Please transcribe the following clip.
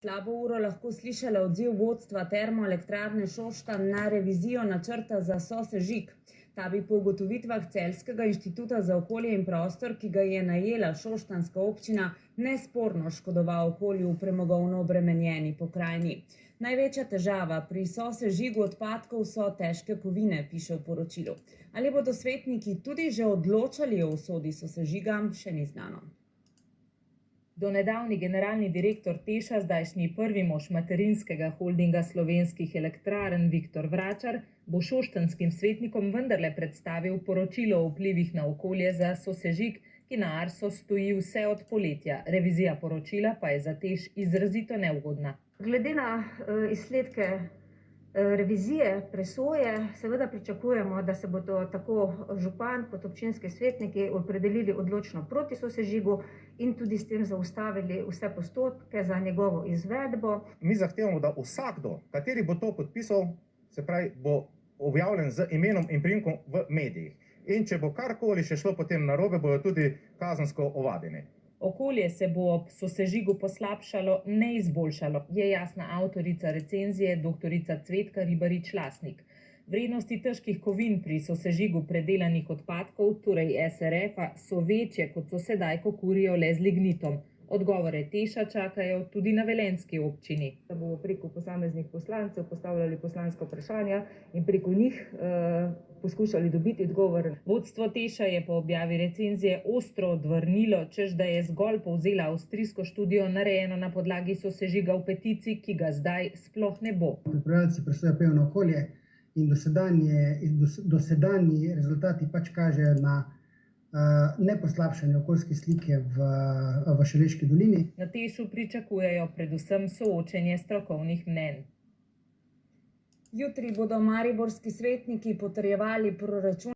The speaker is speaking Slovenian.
Slabo uro lahko slišala odziv vodstva termoelektrarne Šoštanj na revizijo načrta za sosežig. Ta bi po ugotovitvah Celjskega inštituta za okolje in prostor, ki ga je najela šoštanjska občina, nesporno škodoval okolju v premogovno obremenjeni pokrajini. Največja težava pri sosežigu odpadkov so težke kovine, piše v poročilu. Ali bodo svetniki tudi že odločali o usodi sosežiga, še ni znano. Donedavni generalni direktor Teša, zdajšnji prvi mož materinskega holdinga slovenskih elektrarn Viktor Vračar, bo šoštanjskim svetnikom vendarle predstavil poročilo o vplivih na okolje za sosežig, ki na Arso stoji vse od poletja. Revizija poročila pa je za Teš izrazito neugodna. Glede na izsledke revizije, presoje, seveda pričakujemo, da se bodo tako župan kot občinski svetniki opredelili odločno proti sosežigu in tudi s tem zaustavili vse postopke za njegovo izvedbo. Mi zahtevamo, da vsakdo, kateri bo to podpisal, se pravi, bo objavljen z imenom in priimkom v medijih. In če bo karkoli še šlo potem narobe, bojo tudi kazensko ovadeni. Okolje se bo ob sosežigu poslabšalo, ne izboljšalo, je jasna avtorica recenzije doktorica Cvetka Ribarič-Lasnik. Vrednosti težkih kovin pri sosežigu predelanih odpadkov, torej SRF-a, so večje, kot so sedaj, ko kurijo le z lignitom. Odgovore Teša čakajo tudi na velenjski občini. Da bomo preko posameznih poslancev postavljali poslanska vprašanja in preko njih poskušali dobiti odgovor. Vodstvo Teša je po objavi recenzije ostro odvrnilo, češ da je zgolj povzela avstrijsko študijo, narejeno na podlagi sosežiga v peticiji, ki ga zdaj sploh ne bo. Pripravljalci presoje vplivov na okolje in dosedanji rezultati pač kažejo na neposlabšanje okoljske slike v Šaleški dolini. Na Tešu pričakujejo predvsem soočenje strokovnih mnenj. Jutri bodo mariborski svetniki potrjevali proračun